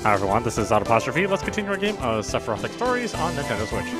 Hi everyone, this is audap. Let's continue our game of Sephirothic Stories on Nintendo Switch.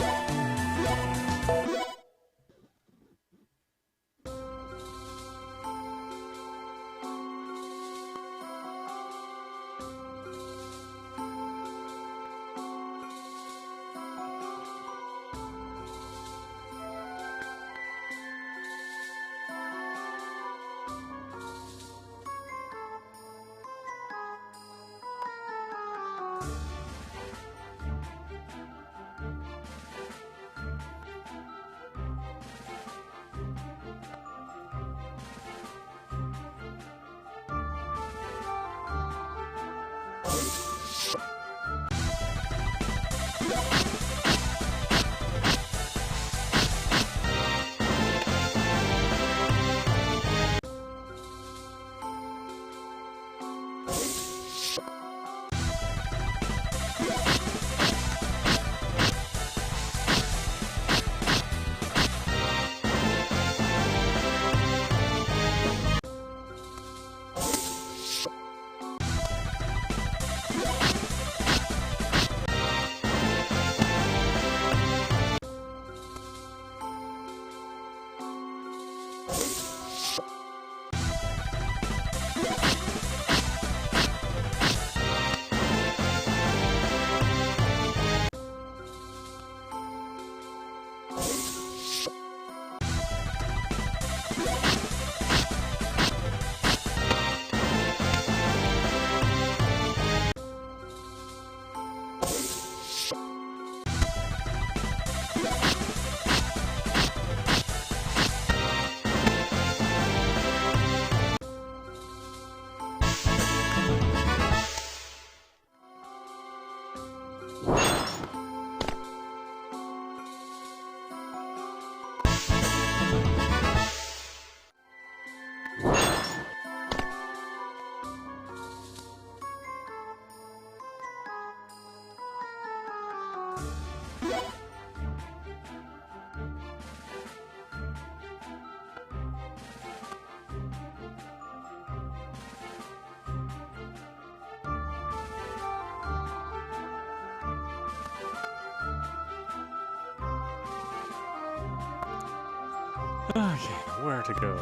Okay, where to go?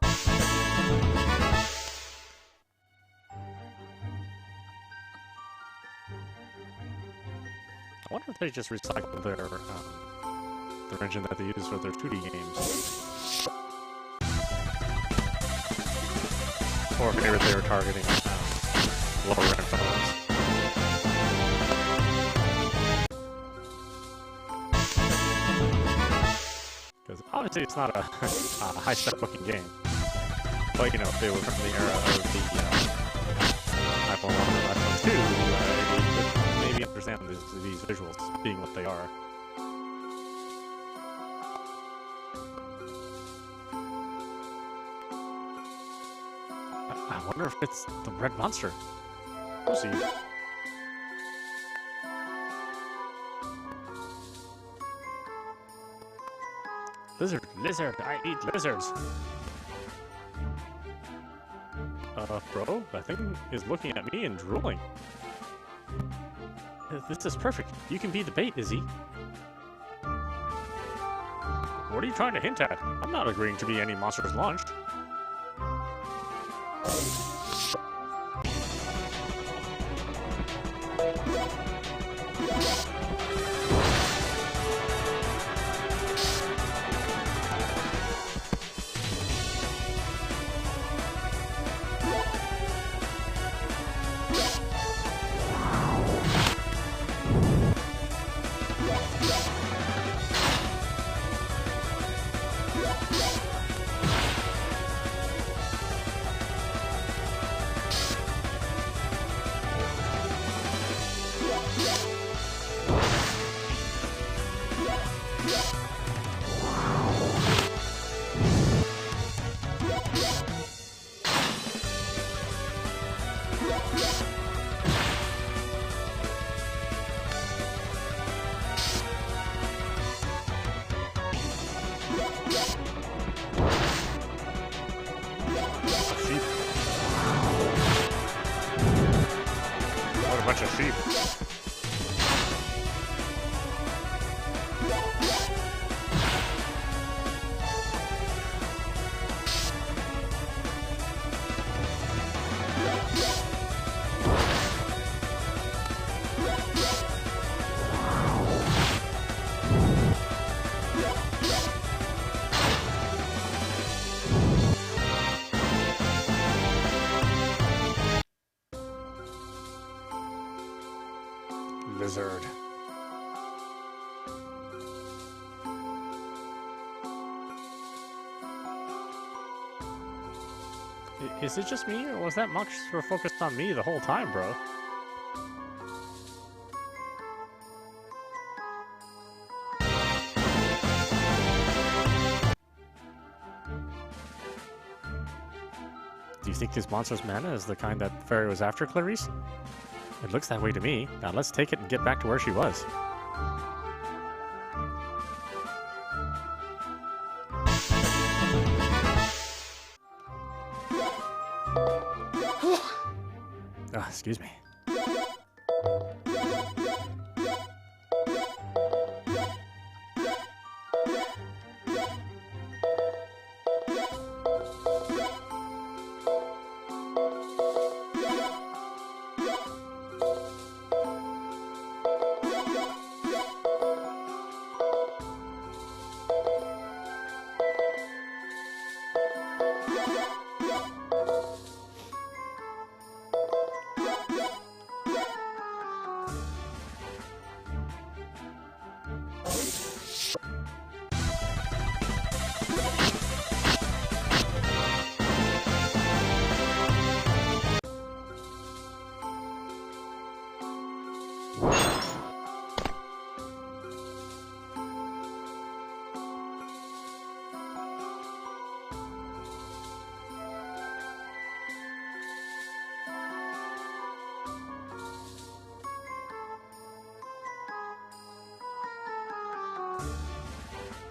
I wonder if they just recycled their engine that they use for their 2D games. Or maybe they were targeting lower-end phones. Because obviously it's not a high-step looking game. But, you know, if they were from the era of the iPhone 1 or iPhone 2, you could maybe understand these visuals being what they are. I wonder if it's the red monster. We'll see. Lizard, I eat lizards. Bro, that thing is looking at me and drooling. This is perfect. You can be the bait, Izzy. What are you trying to hint at? I'm not agreeing to be any monster's lunch. bunch of sheep. Lizard. Is it just me, or was that monster focused on me the whole time, bro? Do you think this monster's mana is the kind that Fairy was after, Clarice? It looks that way to me. Now let's take it and get back to where she was. Excuse me.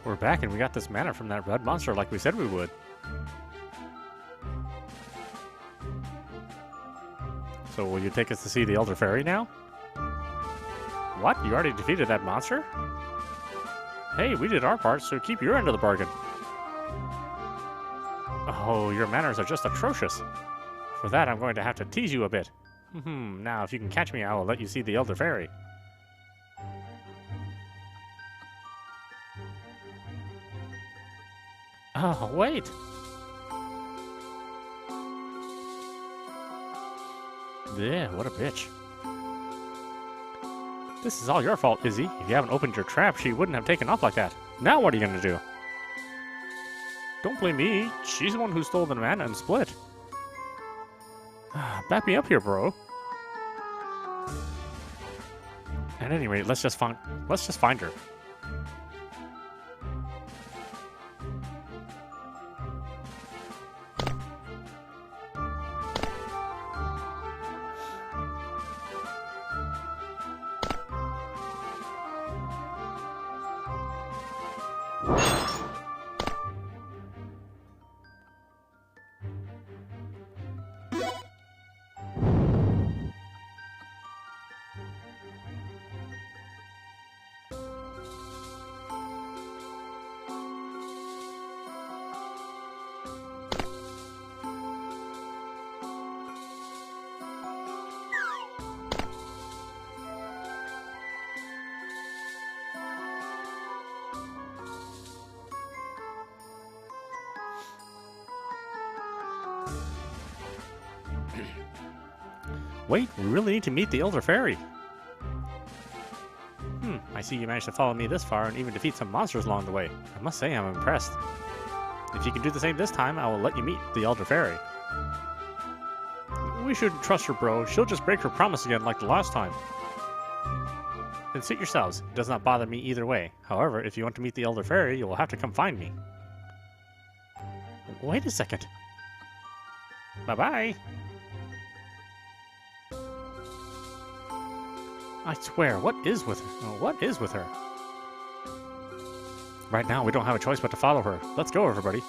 We're back and we got this mana from that red monster like we said we would. So will you take us to see the Elder Fairy now? What? You already defeated that monster? Hey, we did our part, so keep your end of the bargain. Oh, your manners are just atrocious. For that, I'm going to have to tease you a bit. Now, if you can catch me, I will let you see the Elder Fairy. Oh, wait! Yeah, what a bitch. This is all your fault, Izzy. If you haven't opened your trap, she wouldn't have taken off like that. Now what are you gonna do? Don't blame me. She's the one who stole the mana and split. Back me up here, bro. At any rate, let's just find her. Wait, we really need to meet the Elder Fairy. I see you managed to follow me this far and even defeat some monsters along the way. I must say I'm impressed. If you can do the same this time, I will let you meet the Elder Fairy. We shouldn't trust her, bro. She'll just break her promise again like the last time. Then suit yourselves. It does not bother me either way. However, if you want to meet the Elder Fairy, you will have to come find me. Wait a second. Bye-bye. I swear, what is with her? What is with her? Right now, we don't have a choice but to follow her. Let's go, everybody.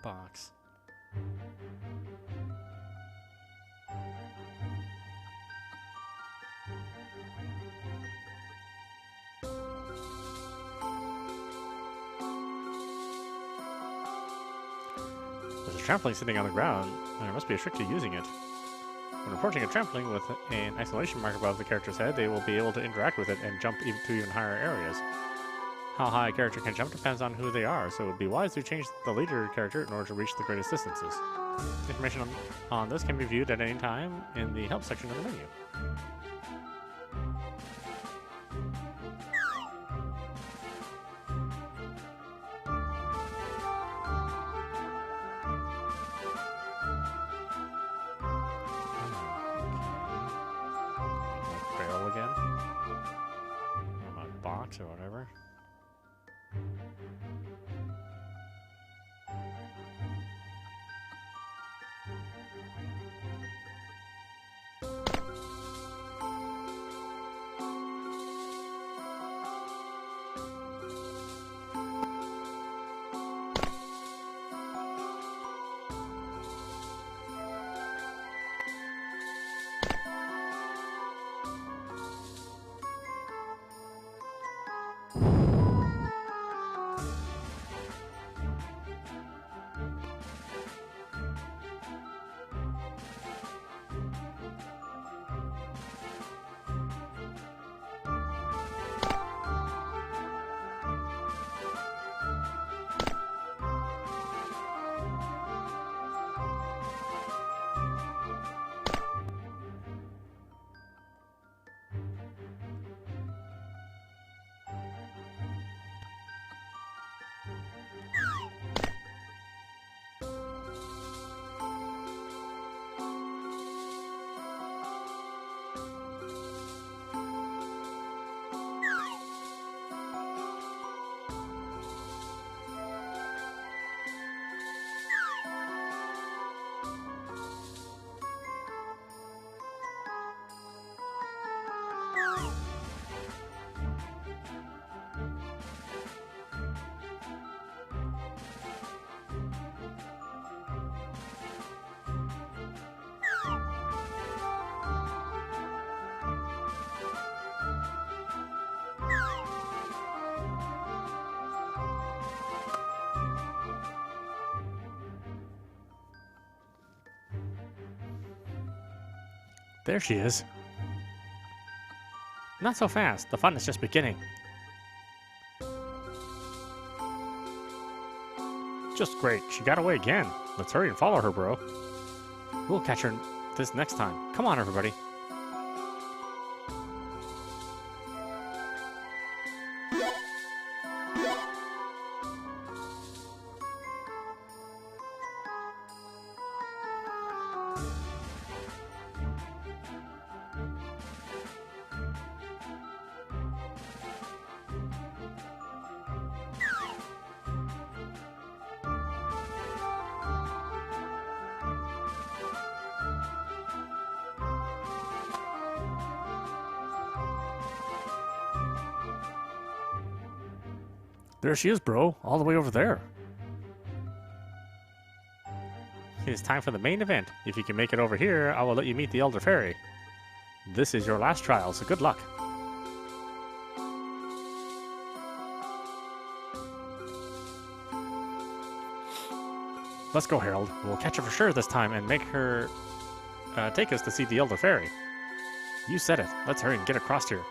Box. There's a trampoline sitting on the ground, and there must be a trick to using it. When approaching a trampoline with an exclamation mark above the character's head, they will be able to interact with it and jump to even higher areas. How high a character can jump depends on who they are, so it would be wise to change the leader character in order to reach the greatest distances. Information on this can be viewed at any time in the help section of the menu. Barrel again? Or my box or whatever. There she is. Not so fast. The fun is just beginning. Just great. She got away again. Let's hurry and follow her, bro. We'll catch her this next time. Come on, everybody. There she is, bro. All the way over there. It is time for the main event. If you can make it over here, I will let you meet the Elder Fairy. This is your last trial, so good luck. Let's go, Harold. We'll catch her for sure this time and make her take us to see the Elder Fairy. You said it. Let's hurry and get across here.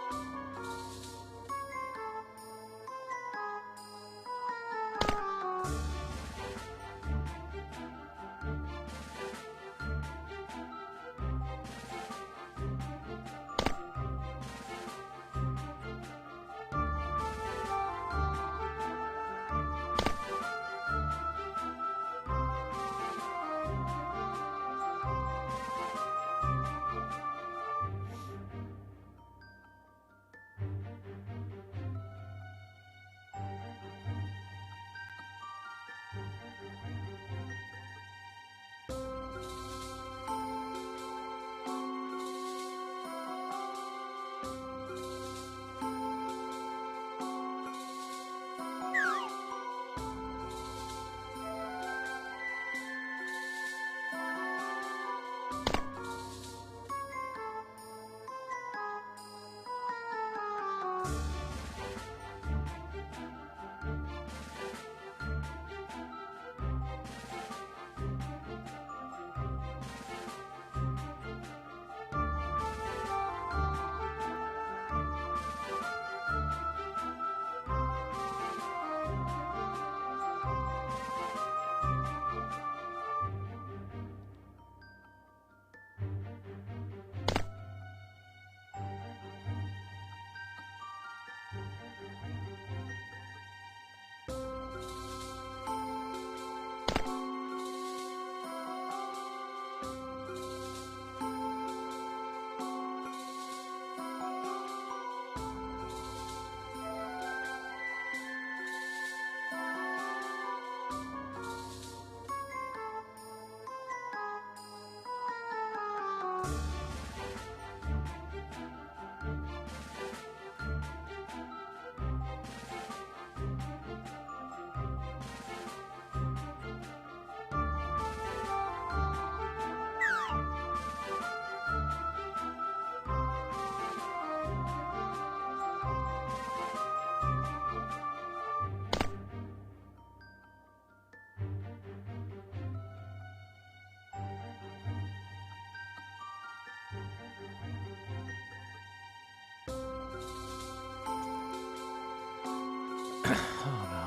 Oh no,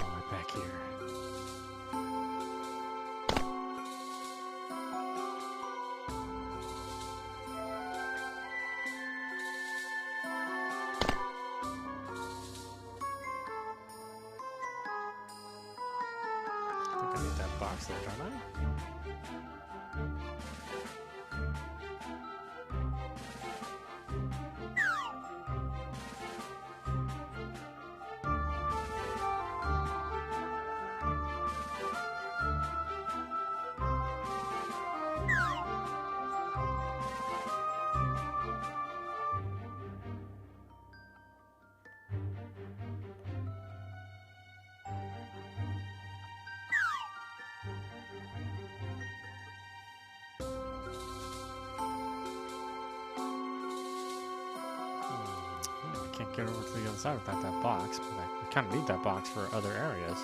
right back here. I think I need that box there, don't I? Can't get over to the other side without that box, but I kind of need that box for other areas.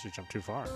She jumped too far.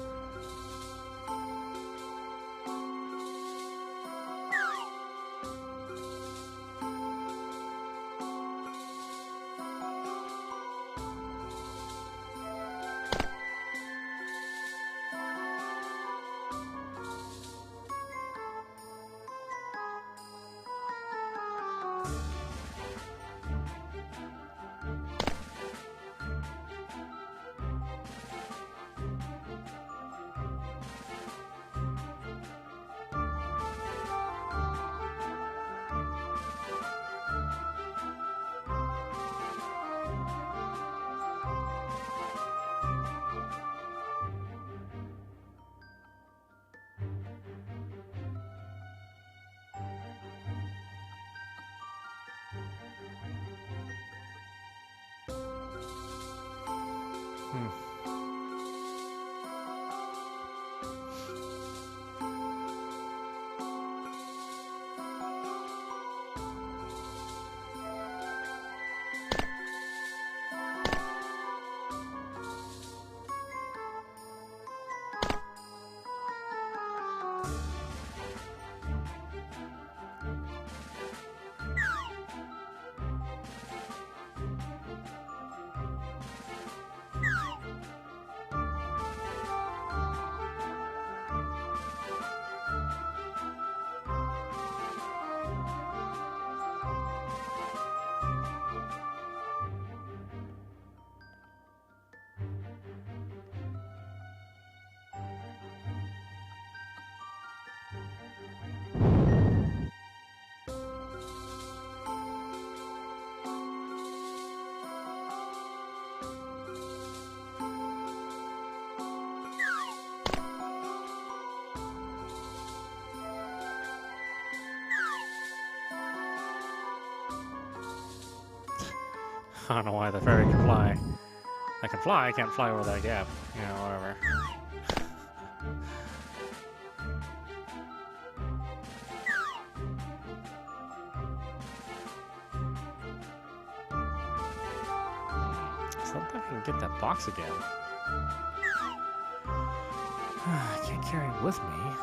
I don't know why the fairy can fly. I can fly, I can't fly over that gap. Yeah, whatever. So I can get that box again. I can't carry it with me.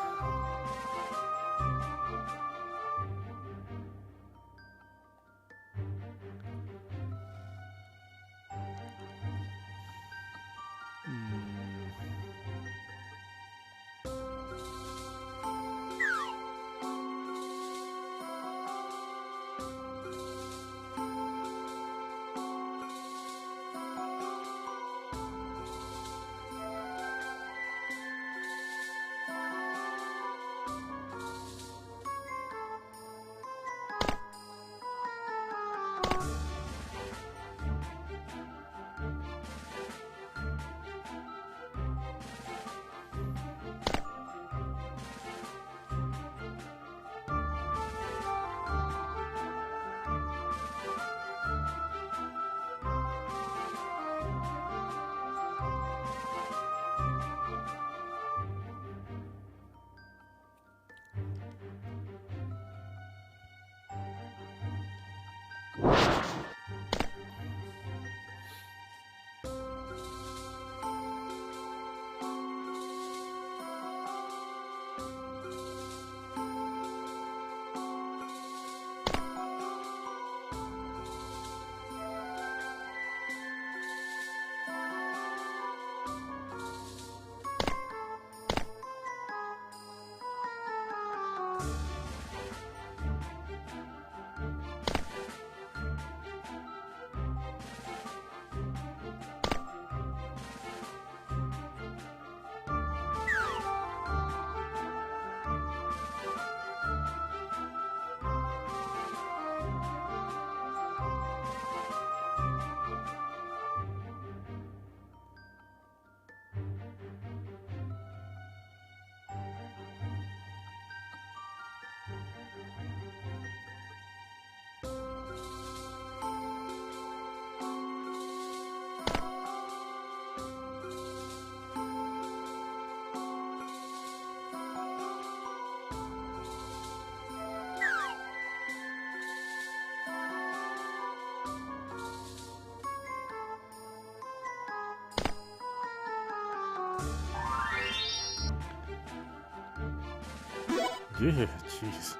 Yeah, jeez.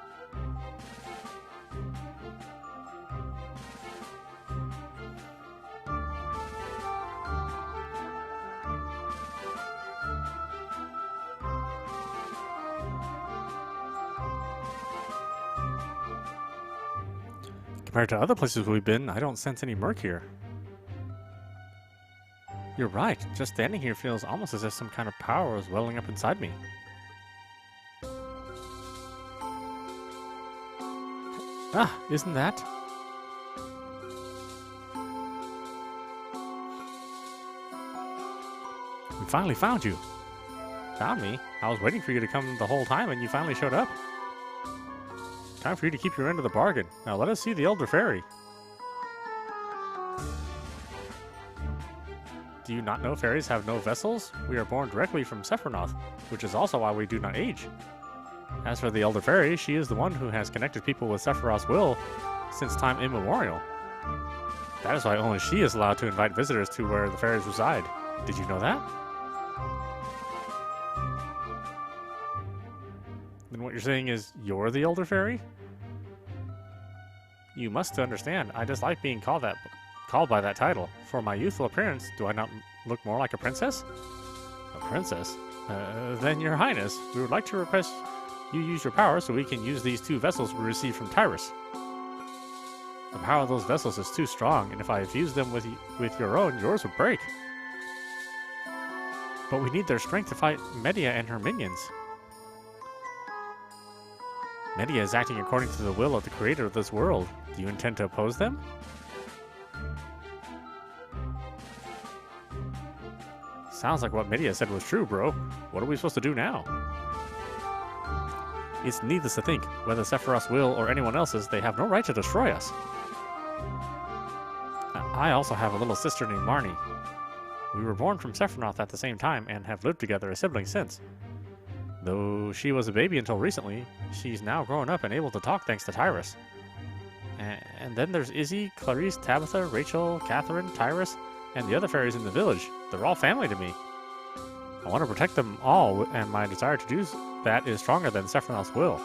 Compared to other places we've been, I don't sense any murk here. You're right. Just standing here feels almost as if some kind of power is welling up inside me. Ah, isn't that? We finally found you. Found me? I was waiting for you to come the whole time and you finally showed up. Time for you to keep your end of the bargain. Now let us see the Elder Fairy. Do you not know fairies have no vessels? We are born directly from Sephiroth, which is also why we do not age. As for the Elder Fairy, she is the one who has connected people with Sephiroth's will since time immemorial. That is why only she is allowed to invite visitors to where the fairies reside. Did you know that? Then what you're saying is you're the Elder Fairy? You must understand, I dislike being called by that title. For my youthful appearance, do I not look more like a princess? A princess? Then your highness, we would like to request you use your power so we can use these two vessels we received from Tyrus. The power of those vessels is too strong, and if I fuse them with your own, yours would break. But we need their strength to fight Medea and her minions. Medea is acting according to the will of the creator of this world. Do you intend to oppose them? Sounds like what Medea said was true, bro. What are we supposed to do now? It's needless to think, whether Sephiroth's will or anyone else's, they have no right to destroy us. I also have a little sister named Marnie. We were born from Sephiroth at the same time and have lived together as siblings since. Though she was a baby until recently, she's now grown up and able to talk thanks to Tyrus. And then there's Izzy, Clarice, Tabitha, Rachel, Catherine, Tyrus, and the other fairies in the village. They're all family to me. I want to protect them all, and my desire to do that is stronger than Sephiroth's will.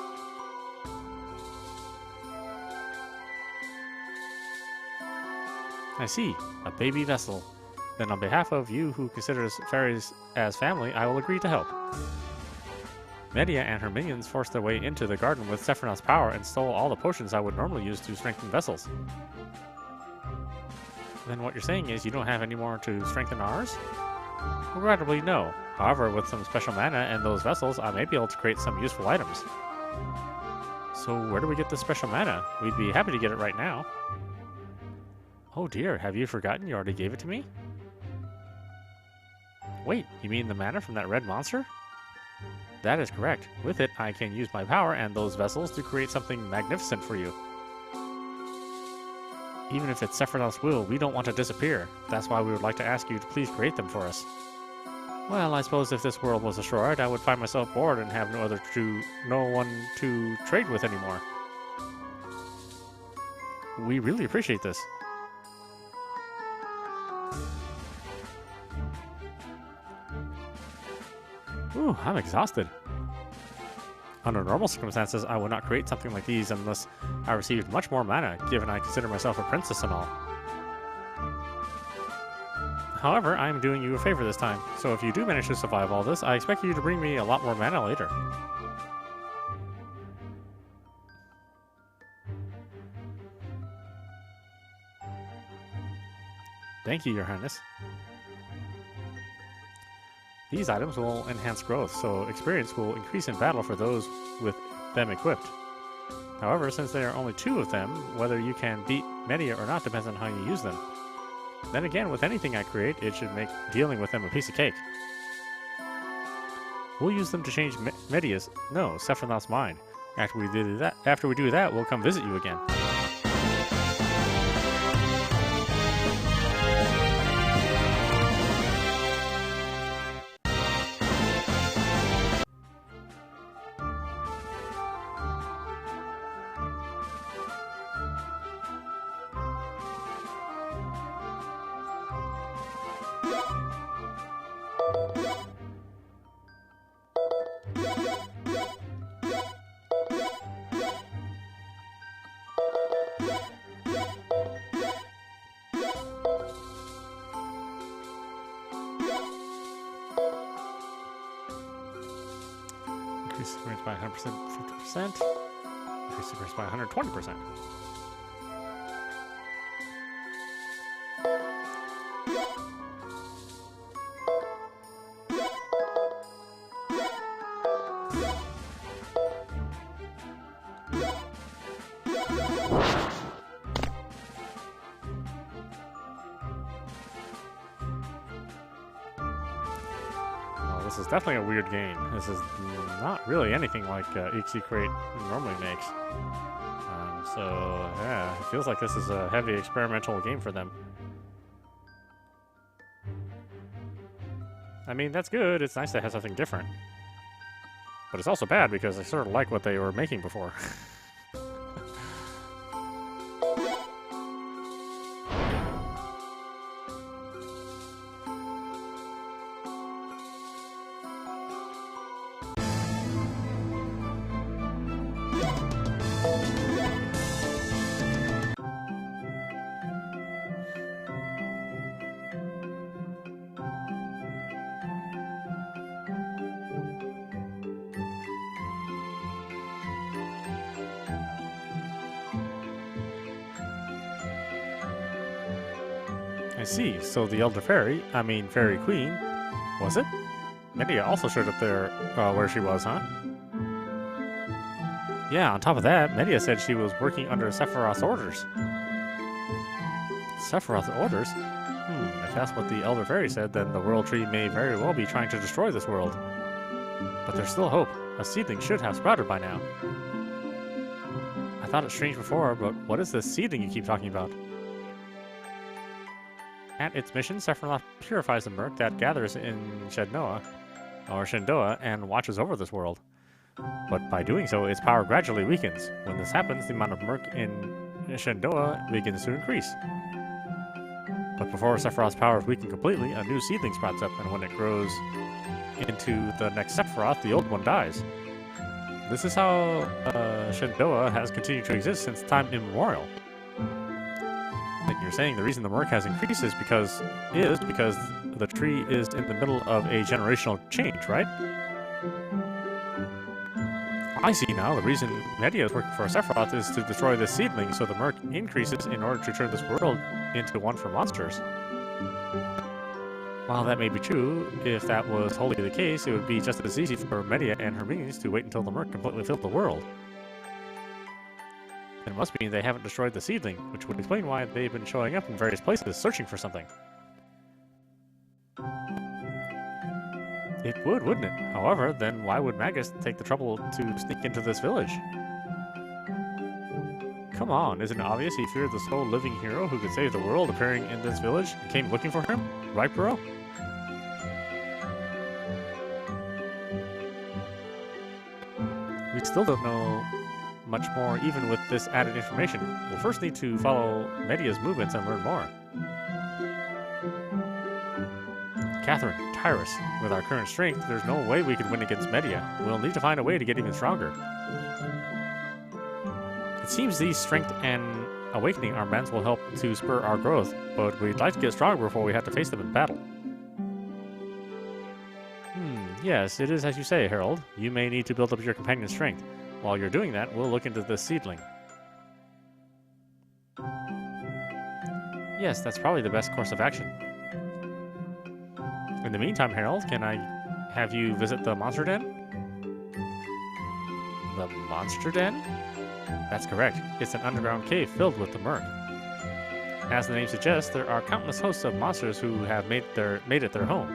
I see. A baby vessel. Then on behalf of you who considers fairies as family, I will agree to help. Media and her minions forced their way into the garden with Sephiroth's power and stole all the potions I would normally use to strengthen vessels. Then what you're saying is you don't have any more to strengthen ours? Regrettably, no. However, with some special mana and those vessels, I may be able to create some useful items. So where do we get this special mana? We'd be happy to get it right now. Oh dear, have you forgotten you already gave it to me? Wait, you mean the mana from that red monster? That is correct. With it, I can use my power and those vessels to create something magnificent for you. Even if it's Sephiroth's will, we don't want to disappear. That's why we would like to ask you to please create them for us. Well, I suppose if this world was destroyed, I would find myself bored and have no one to trade with anymore. We really appreciate this. Ooh, I'm exhausted. Under normal circumstances, I would not create something like these unless I received much more mana, given I consider myself a princess and all. However, I am doing you a favor this time, so if you do manage to survive all this, I expect you to bring me a lot more mana later. Thank you, Your Highness. These items will enhance growth, so experience will increase in battle for those with them equipped. However, since there are only 2 of them, whether you can beat Media or not depends on how you use them. Then again, with anything I create, it should make dealing with them a piece of cake. We'll use them to change Sephiroth's mind. After we do that, we'll come visit you again. Increase experience by 100%, 50%. Increase experience by 120%. This is definitely a weird game. This is not really anything like XC Crate normally makes. So, yeah, it feels like this is a heavy experimental game for them. I mean, that's good. It's nice to have something different. But it's also bad because I sort of like what they were making before. I see. So the Elder Fairy, Fairy Queen, was it? Media also showed up there where she was, huh? Yeah, on top of that, Media said she was working under Sephiroth's orders. Sephiroth's orders? If that's what the Elder Fairy said, then the World Tree may very well be trying to destroy this world. But there's still hope. A seedling should have sprouted by now. I thought it strange before, but what is this seedling you keep talking about? At its mission, Sephiroth purifies the murk that gathers in Shendoah, and watches over this world. But by doing so, its power gradually weakens. When this happens, the amount of murk in Shendoah begins to increase. But before Sephiroth's power is weakened completely, a new seedling sprouts up, and when it grows into the next Sephiroth, the old one dies. This is how Shendoah has continued to exist since time immemorial. Like you're saying, the reason the murk has increased is because the tree is in the middle of a generational change, right? I see now. The reason Media is working for Sephiroth is to destroy this seedling, so the murk increases in order to turn this world into one for monsters. While that may be true, if that was wholly the case, it would be just as easy for Media and her minions to wait until the murk completely filled the world. It must mean they haven't destroyed the seedling, which would explain why they've been showing up in various places searching for something. It would, wouldn't it? However, then why would Magus take the trouble to sneak into this village? Come on, isn't it obvious he feared the sole living hero who could save the world appearing in this village and came looking for him? Right, bro? We still don't know much more even with this added information. We'll first need to follow Media's movements and learn more. Catherine, Tyrus, with our current strength, there's no way we could win against Media. We'll need to find a way to get even stronger. It seems these strength and awakening armbands will help to spur our growth, but we'd like to get stronger before we have to face them in battle. Yes, it is as you say, Harold. You may need to build up your companion's strength. While you're doing that, we'll look into this seedling. Yes, that's probably the best course of action. In the meantime, Harold, can I have you visit the monster den? The monster den? That's correct. It's an underground cave filled with the murk. As the name suggests, there are countless hosts of monsters who have made it their home.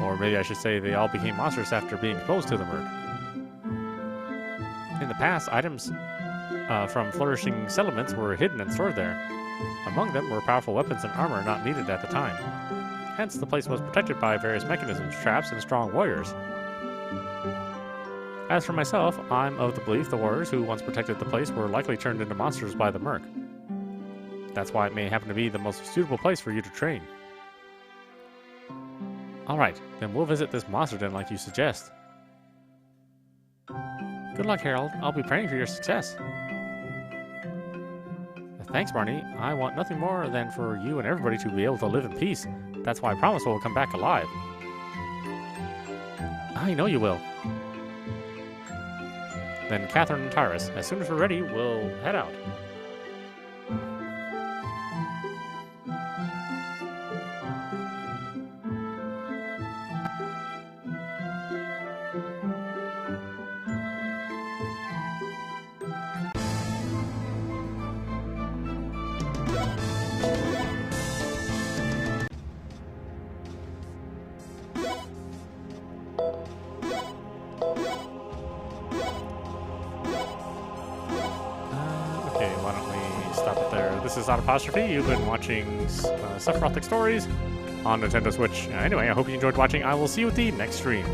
Or maybe I should say they all became monsters after being exposed to the murk. In the past, items from flourishing settlements were hidden and stored there. Among them were powerful weapons and armor not needed at the time. Hence, the place was protected by various mechanisms, traps, and strong warriors. As for myself, I'm of the belief the warriors who once protected the place were likely turned into monsters by the murk. That's why it may happen to be the most suitable place for you to train. Alright, then we'll visit this monster den like you suggest. Good luck, Harold. I'll be praying for your success. Thanks, Barney. I want nothing more than for you and everybody to be able to live in peace. That's why I promise we'll come back alive. I know you will. Then Catherine and Tyrus, as soon as we're ready, we'll head out. This is Audapostrophe. You've been watching Sephirothic Stories on Nintendo Switch. Anyway, I hope you enjoyed watching. I will see you at the next stream.